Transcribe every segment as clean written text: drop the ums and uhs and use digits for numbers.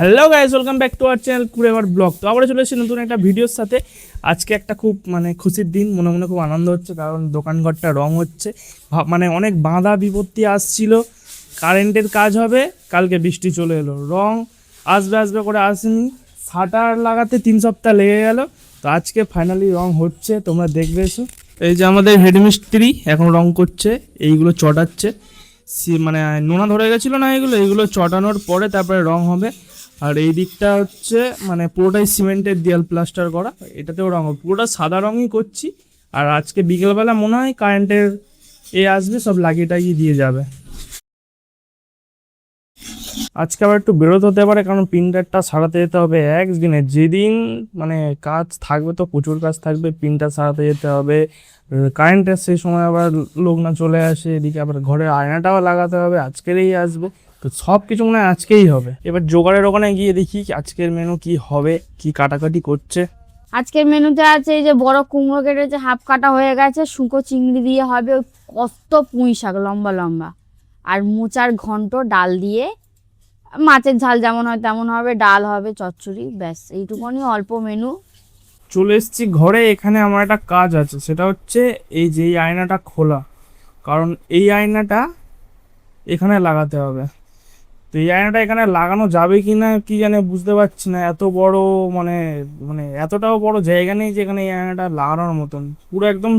Hello guys, welcome back to our channel কুড়েবার blog. তো আবার চলে এসেছি নতুন একটা ভিডিওর সাথে। আজকে একটা খুব খুশির দিন, মনে মনে খুব আনন্দ হচ্ছে, কারণ দোকানঘরটা রং হচ্ছে। অনেক বাঁধা বিপত্তি আসছিল, কারেন্টের কাজ হবে, কালকে বৃষ্টি চলে এলো, রং আসবে আসবে করে আসেনি, শাটার লাগাতে 3 সপ্তাহ লেগে গেল। তো আজকে ফাইনালি রং হচ্ছে, তোমরা দেখবে এসো। এই যে আমাদের হেডমিস্ত্রি এখন রং করছে, এইগুলো চটাচ্ছে, নোনা ধরে গেছিলো না, এইগুলো চটানোর পরে তারপরে রং হবে। আর এই দিকটা হচ্ছে পুরোটাই সিমেন্টের দেয়াল প্লাস্টার করা, এটাতেও রং হবে, পুরোটা সাদা রঙই করছি। আর আজকে বিকেলবেলা মনে হয় কারেন্টের আসবে, সব লাগিয়ে টাগিয়ে দিয়ে যাবে। আজকে আবার একটু বেরোতে হতে পারে, কারণ প্রিন্টারটা সারাতে যেতে হবে একদিনে। যেদিন কাজ থাকবে, তো প্রচুর কাজ থাকবে, প্রিন্টার সারাতে যেতে হবে, কারেন্টের সেই সময় আবার লোক না চলে আসে, এদিকে আবার ঘরের আয়নাটাও লাগাতে হবে, আজকেরই আসবে। তো সব কিছু মনে হয় আজকেই হবে। এবার জোগাড়ের ওখানে গিয়ে দেখি আজকের মেনু কি হবে, কি কাটাকাটি করছে। আজকের মেনুতে আছে এই যে বড় কুমড়ো কেটেছে, হাফ কাটা হয়ে গেছে, শুকো চিংড়ি দিয়ে হবে, কত পুঁই শাক লম্বা লম্বা, আর মোচার ঘন্ট, ডাল দিয়ে, মাছের ঝাল যেমন হয় তেমন হবে, ডাল হবে, চচ্চড়ি, ব্যাস এইটুকুনি অল্প মেনু। চলে এসেছি ঘরে। এখানে আমার একটা কাজ আছে, সেটা হচ্ছে এই যে এই আয়নাটা খোলা, কারণ এই আয়নাটা এখানে লাগাতে হবে। তো এই আয়নাটা এখানে লাগানো যাবে কি না কি জানে, বুঝতে পারছি না। এত বড় মানে মানে এতটাও বড় জায়গা নেই যেখানে এই আয়নাটা লাগানোর মতন, পুরো একদম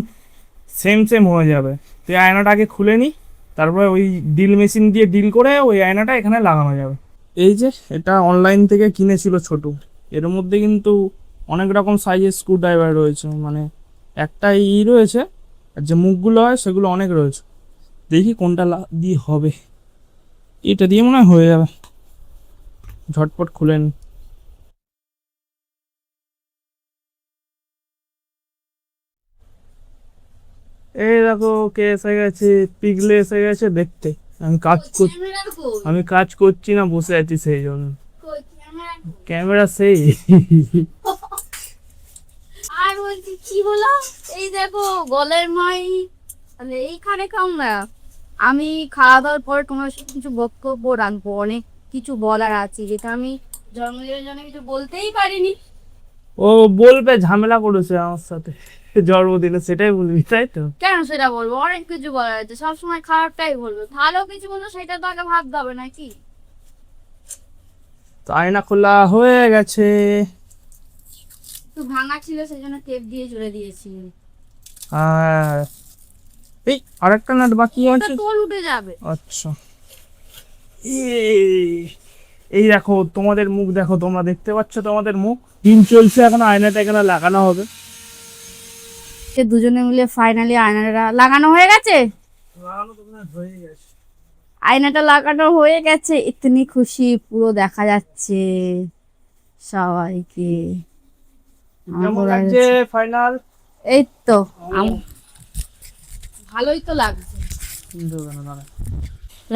সেম সেম হয়ে যাবে। তো এই আয়নাটা আগে খুলে নিই, তারপরে ওই ডিল মেশিন দিয়ে ডিল করে ওই আয়নাটা এখানে লাগানো যাবে। এই যে এটা অনলাইন থেকে কিনেছিল ছোট, এর মধ্যে কিন্তু অনেক রকম সাইজের স্ক্রু ড্রাইভার রয়েছে, একটা রয়েছে, আর যে মুখগুলো হয় সেগুলো অনেক রয়েছে। দেখি কোনটা দিয়ে হবে, এটা দিয়ে মনে হয় হয়ে যাবে, ঝটপট খুলে নি। এই দেখো কে এসে গেছে, পিগলে এসে গেছে দেখতে। আমি কাজ করছি না, বসে আছি সেই জন্য। ক্যামেরা সেই আর বলছি কি বলো, এই দেখো গলের মাই, এইখানে কামরা। আমি খাওয়া দাওয়ার পর তোমার সাথে কিছু বক্তব্য রাখবো, অনেক কিছু বলার আছে, যেটা আমি জন্মদিনের জন্য কিছু বলতেই পারিনি। ও বলবে, ঝামেলা করেছে আমার সাথে জন্মদিনে, সেটাই বলবি তাই তো? কেন সেটা বলবো, অনেক কিছু বলার আছে, সবসময় খারাপটাই বলবো, ভালো কিছু বলবো সেটা তো আগে ভাবতে হবে নাকি। তো আয়না খোলা হয়ে গেছে। তো ভাঙা ছিল সেই জন্য টেপ দিয়ে জুড়ে দিয়েছি। আর এই আরেকটা নাট বাকি আছে, তোল উঠে যাবে। আচ্ছা। এই দেখো তোমাদের মুখ, দেখো তোমরা দেখতে পাচ্ছ তোমাদের মুখ। দিন চলছে, এখন আয়নাটা এখানে লাগানো হবে। দুজনে মিলে ফাইনালি আয়নাটা লাগানো হয়ে গেছে। আয়নাটা লাগানো হয়ে গেছে, ইতনি খুশি, পুরো দেখা যাচ্ছে সবাইকে। কেমন লাগছে ফাইনাল? এই তো ভালোই তো লাগছে।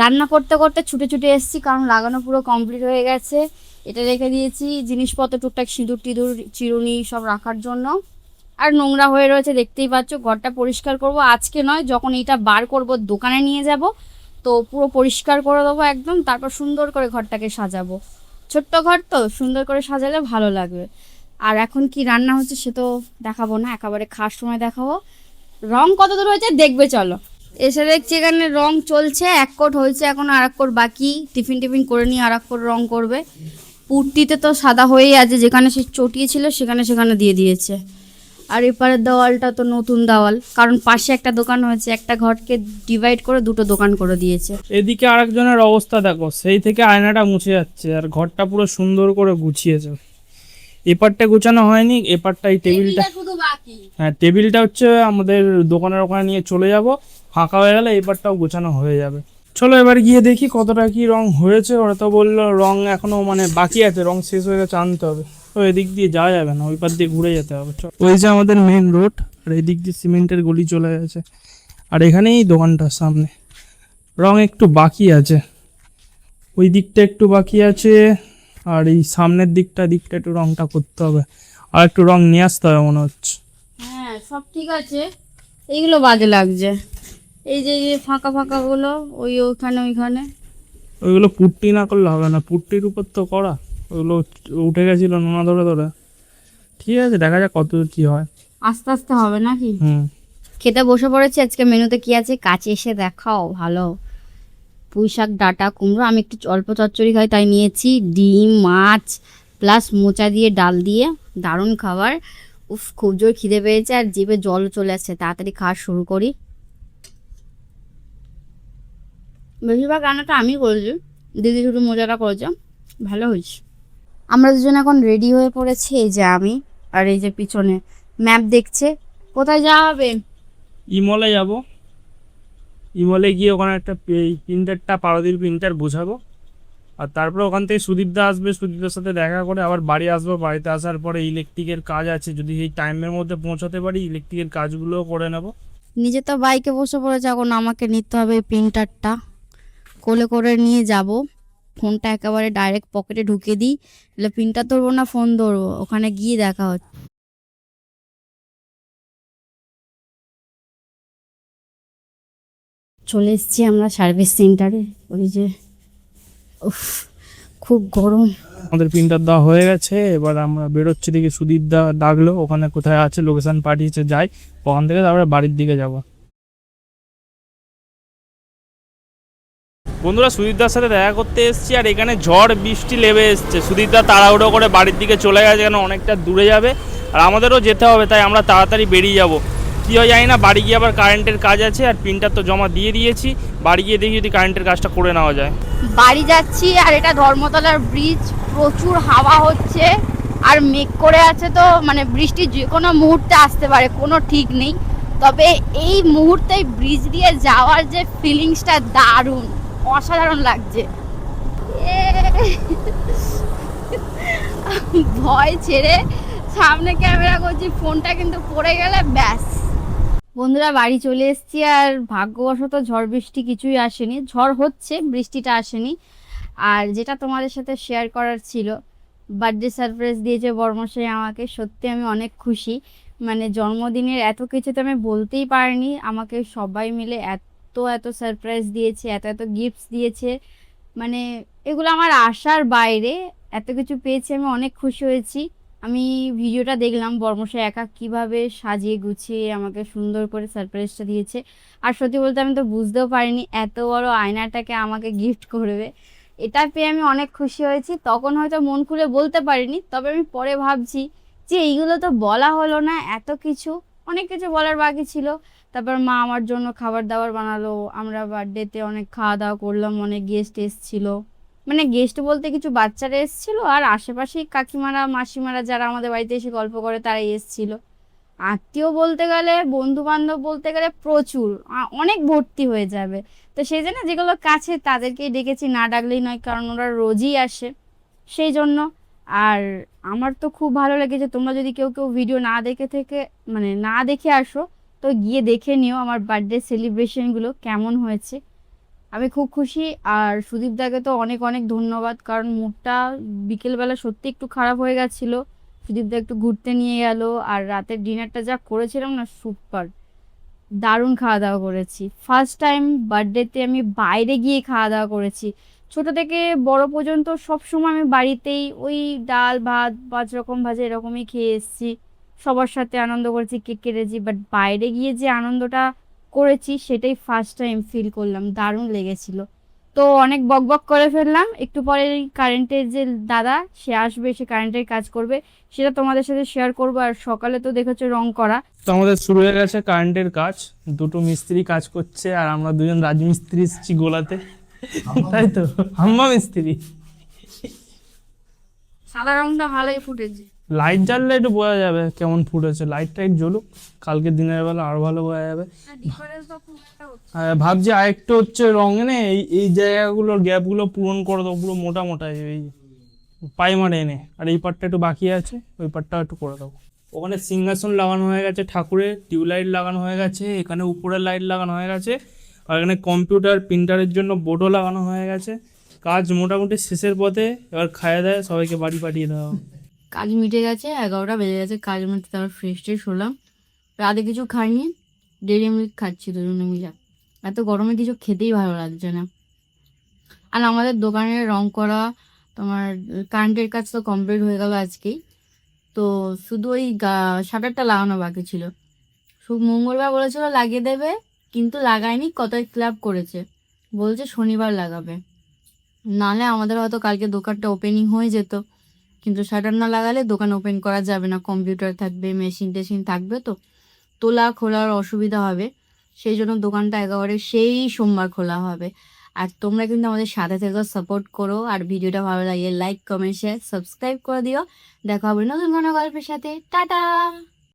রান্না করতে করতে ছুটে ছুটে এসেছি, কারণ লাগানো পুরো কমপ্লিট হয়ে গেছে। এটা রেখে দিয়েছি জিনিসপত্র টুকটাক, সিঁদুর টিঁদুর, চিরুনি সব রাখার জন্য। আর নোংরা হয়ে রয়েছে দেখতেই পাচ্ছ, ঘরটা পরিষ্কার করব আজকে নয়, যখন এইটা বার করব দোকানে নিয়ে যাব, তো পুরো পরিষ্কার করে দেবো একদম, তারপর সুন্দর করে ঘরটাকে সাজাবো। ছোট্ট ঘর তো, সুন্দর করে সাজালে ভালো লাগবে। আর এখন কি রান্না হচ্ছে সে তো দেখাবো না, একেবারে খাওয়ার সময় দেখাবো। রং কত দূর হয়েছে দেখবে চলো। এসে দেখছি এখানে রং চলছে, 1 কোট হয়েছে, এখন আর 1 কোট বাকি। টিফিন টিফিন করে নিয়ে আর 1 কোট রং করবে। পুট্টিতে তো সাদা হয়েই আছে, যেখানে সে চটিয়েছিল সেখানে সেখানে দিয়ে দিয়েছে। আর এপারের দেওয়ালটা তো নতুন দেওয়াল, কারণ পাশে একটা দোকান হয়েছে, একটা ঘরকে ডিভাইড করে 2টো দোকান করে দিয়েছে। এদিকে আরেকজনের অবস্থা দেখো, সেই থেকে আয়নাটা মুছে যাচ্ছে, আর ঘরটা পুরো সুন্দর করে গুছিয়েছে। এপারটা গুছানো হয়নি, এপারটা এই টেবিলটা শুধু বাকি। হ্যাঁ, টেবিলটা হচ্ছে আমাদের দোকানের ওখানে নিয়ে চলে যাব, ফাঁকা হয়ে গেলে এপারটাও গোছানো হয়ে যাবে। চলো এবার গিয়ে দেখি কতটা কি রং হয়েছে। ওরা তো বললো রং এখনো বাকি আছে, রং শেষ হয়ে গেছে, আনতে হবে। তো এদিক দিয়ে যাওয়া যাবে না, ওই পার দিয়ে ঘুরে যেতে হবে। ওই যে আমাদের মেন রোড, আর এদিক দিয়ে সিমেন্টের গলি চলে গেছে, আর এখানেই দোকানটার সামনে। রং একটু বাকি আছে, ওই দিকটা একটু বাকি আছে, আর এই সামনের দিকটা একটু রংটা করতে হবে, আর একটু রং নিয়ে আসতে হবে মনে হচ্ছে। হ্যাঁ সব ঠিক আছে, এইগুলো বাজে লাগছে, এই যে ফাঁকা ফাঁকা গুলো, ওইখানে ওইগুলো পুট্টি না করলে হবে না, পুট্টির উপর তো করা। ওগুলো উঠে গেছিলো নোনা ধরে ধরে। ঠিক আছে, দেখা যাক কত কি হয়। আস্তে আস্তে হবে নাকি? হুম। খেতে বসে পড়েছি। আজকে মেনুতে কি আছে কাছে এসে দেখাও ভালো। পুঁই শাক, ডাঁটা, কুমড়ো, আমি একটু অল্প চচ্চড়ি খাই তাই নিয়েছি। ডিম, মাছ প্লাস মোচা দিয়ে ডাল দিয়ে দারুণ খাবার। উফ, খুব জোর খিদে পেয়েছে আর জিভে জল চলে আসছে, তাড়াতাড়ি খাওয়া শুরু করি। বেশিরভাগ রান্নাটা আমি করেছি, দিদি শুধু মোজাটা করেছে, ভালো হয়েছে। আমরা দুজন এখন রেডি হয়ে পড়েছি, এই যে আমি আর এই যে পিছনে ম্যাপ দেখছে। কোথায় যাওয়া হবে? ইমলে যাব। ইমলে গিয়ে ওখানে একটা প্রিন্টারটা, পারদীপ প্রিন্টার বোঝাবো। আর তারপরে ওখান থেকে সুদীপদা আসবে, সুদীপদার সাথে দেখা করে আবার বাড়ি আসবো। বাড়িতে আসার পরে ইলেকট্রিকের কাজ আছে, যদি এই টাইমের মধ্যে পৌঁছাতে পারি ইলেকট্রিকের কাজগুলোও করে নেব। নিজে তো বাইকে বসে পড়েছে, এখন আমাকে নিতে হবে প্রিন্টারটা, কোলে করে নিয়ে যাব। ফোনটা একেবারে ডাইরেক্ট পকেটে ঢুকিয়ে দিই, তাহলে প্রিন্টার ধরবো না ফোন ধরবো, ওখানে গিয়ে দেখা হচ্ছে। চলে এসেছি আমরা সার্ভিস সেন্টারে। ওই যে উফ, খুব গরম। আমাদের প্রিন্টার দেওয়া হয়ে গেছে, এবার আমরা বেরোচ্ছি। দিকে সুদীপদা ডাকলো, ওখানে কোথায় আছে লোকেশন পাঠিয়েছে, যাই ওখান থেকে তারপরে বাড়ির দিকে যাব। বন্ধুরা, সুদীপদার সাথে দেখা করতে এসেছি আর এখানে ঝড় বৃষ্টি নেমে এসছে। সুদীপদা তাড়াহুড়ো করে বাড়ির দিকে চলে গেছে, কেন অনেকটা দূরে যাবে আর আমাদেরও যেতে হবে, তাই আমরা তাড়াতাড়ি বেরিয়ে যাব। কী হয় জানি না, বাড়ি গিয়ে আবার কারেন্টের কাজ আছে আর প্রিন্টার তো জমা দিয়ে দিয়েছি। বাড়ি গিয়ে দেখি যদি কারেন্টের কাজটা করে নেওয়া যায়। বাড়ি যাচ্ছি আর এটা ধর্মতলার ব্রিজ, প্রচুর হাওয়া হচ্ছে আর মেঘ করে আছে, তো মানে বৃষ্টি যে কোনো মুহূর্তে আসতে পারে, কোনো ঠিক নেই। তবে এই মুহূর্তে ব্রিজ দিয়ে যাওয়ার যে ফিলিংসটা দারুণ, অসাধারণ লাগছে। ভয় ছেড়ে সামনে ক্যামেরা করছি, ফোনটা কিন্তু পড়ে গেলে ব্যাস। বন্ধুরা, বাড়ি চলে এসেছি আর ভাগ্যবশত ঝড় বৃষ্টি কিছুই আসেনি। ঝড় হচ্ছে, বৃষ্টিটা আসেনি। আর যেটা তোমাদের সাথে শেয়ার করার ছিল, বার্থডে সারপ্রাইজ দিয়েছে বড়মশাই আমাকে, সত্যি আমি অনেক খুশি। মানে জন্মদিনের এত কিছু তো আমি বলতেই পারিনি, আমাকে সবাই মিলে এত এত সারপ্রাইজ দিয়েছে, এত এত গিফটস দিয়েছে, মানে এগুলো আমার আশার বাইরে। এত কিছু পেয়েছি, আমি অনেক খুশি হয়েছি। আমি ভিডিওটা দেখলাম বর্মশাই একা কিভাবে সাজিয়ে গুছিয়ে আমাকে সুন্দর করে সারপ্রাইজটা দিয়েছে। আর সত্যি বলতে আমি তো বুঝতেও পারিনি এত বড় আয়নাটাকে আমাকে গিফট করবে। এটা পেয়ে আমি অনেক খুশি হয়েছি। তখন হয়তো মন খুলে বলতে পারিনি, তবে আমি পরে ভাবছি যে এইগুলো তো বলা হলো না, এত কিছু, অনেক কিছু বলার বাকি ছিল। তারপর মা আমার জন্য খাবার দাবার বানালো, আমরা বার্থডেতে অনেক খাওয়া দাওয়া করলাম, অনেক গেস্ট এসেছিলো। মানে গেস্ট বলতে কিছু বাচ্চারা এসেছিলো আর আশেপাশেই কাকিমারা মাসিমারা যারা আমাদের বাড়িতে এসে গল্প করে তারাই এসেছিল। আত্মীয় বলতে গেলে, বন্ধু বান্ধব বলতে গেলে প্রচুর, অনেক ভর্তি হয়ে যাবে। তো সেই জন্য যেগুলো কাছে তাদেরকেই ডেকেছি, না ডাকলেই নয়, কারণ ওরা রোজই আসে সেই জন্য। আর আমার তো খুব ভালো লেগেছে, তোমরা যদি কেউ কেউ ভিডিও না দেখে থেকে মানে না দেখে আসো, তো গিয়ে দেখে নিও আমার বার্থডে সেলিব্রেশনগুলো কেমন হয়েছে। আমি খুব খুশি। আর সুদীপ দাকে তো অনেক অনেক ধন্যবাদ, কারণ মুডটা বিকেলবেলা সত্যি একটু খারাপ হয়ে গেছিলো। সুদীপ দা একটু ঘুরতে নিয়ে গেল আর রাতের ডিনারটা যা করেছিলাম না, সুপার দারুণ খাওয়া দাওয়া করেছি। ফার্স্ট টাইম বার্থডেতে আমি বাইরে গিয়ে খাওয়া দাওয়া করেছি। ছোট থেকে বড় পর্যন্ত সব সময় আমি বাড়িতেই ওই ডাল ভাত 5 রকম ভাজা এরকমই খেয়ে এসেছি, সবার সাথে আনন্দ করেছি, কেক কেটেছি। বাট বাইরে গিয়ে যে আনন্দটা করেছি সেটাই ফার্স্ট টাইম ফিল করলাম, দারুণ লেগেছিল। তো অনেক বক বক করে ফেললাম, একটু পরে কারেন্টের যে দাদা সে আসবে, সে কারেন্টের কাজ করবে, সেটা তোমাদের সাথে শেয়ার করবো। আর সকালে তো দেখেছো রং করা। তো আমাদের শুরু হয়ে গেছে কারেন্টের কাজ, দুটো মিস্ত্রি কাজ করছে আর আমরা দুজন রাজমিস্ত্রি এসেছি গোলাতে, তাই তো, হাম্মা মিস্ত্রি। সাদা রংটা ভালোই ফুটেছে। লাইট জ্বাললে একটু বোঝা যাবে কেমন ফুটেছে, লাইট টাইট জ্বলুক, কালকে দিনের বেলা আরো ভালো বোঝা যাবে। ভাবছি আরেকটু হচ্ছে রং এনে এই এই জায়গাগুলোর গ্যাপগুলো পূরণ করে দেবো, পুরো মোটা মোটা এই পাইমার এনে। আর এই পার্টটা একটু বাকি আছে, ওই পার্টটা একটু করে দেবো। ওখানে সিংহাসন লাগানো হয়ে গেছে, ঠাকুরের টিউবলাইট লাগানো হয়ে গেছে, এখানে উপরের লাইট লাগানো হয়ে গেছে, আর এখানে কম্পিউটার প্রিন্টারের জন্য বোর্ডও লাগানো হয়ে গেছে। কাজ মোটামুটি শেষের পথে, এবার খাইয়ে দেয় সবাইকে বাড়ি পাঠিয়ে দেওয়া। কাজ মিটে গেছে, 11টা বেজে গেছে, কাজ মিটে তারপর ফ্রেশ ট্রেশ হলাম। রাতে কিছু খাইনি, ডেরি মিল্ক খাচ্ছি দুজনে মিলে। এত গরমে কিছু খেতেই ভালো লাগছে না। আর আমাদের দোকানের রং করা তোমার কারেন্টের কাজ তো কমপ্লিট হয়ে গেল আজকেই। তো শুধু ওই শাটারটা লাগানো বাকি ছিল। মঙ্গলবার বলেছিল লাগিয়ে দেবে, কিন্তু লাগায়নি, কতই ক্লাব করেছে, বলছে শনিবার লাগাবে। নাহলে আমাদের হয়তো কালকে দোকানটা ওপেনিং হয়ে যেত, কিন্তু শাটার না লাগালে দোকান ওপেন করা যাবে না, কম্পিউটার থাকবে, মেশিন টেশিন থাকবে, তো তোলা খোলার অসুবিধা হবে। সেই জন্য দোকানটা একেবারে সেই সোমবার খোলা হবে। আর তোমরা কিন্তু আমাদের সাথে থেকে সাপোর্ট করো, আর ভিডিওটা ভালো লাগে লাইক কমেন্ট শেয়ার সাবস্ক্রাইব করে দিও। দেখা হবে নতুন কোনো গল্পের সাথে। টাটা।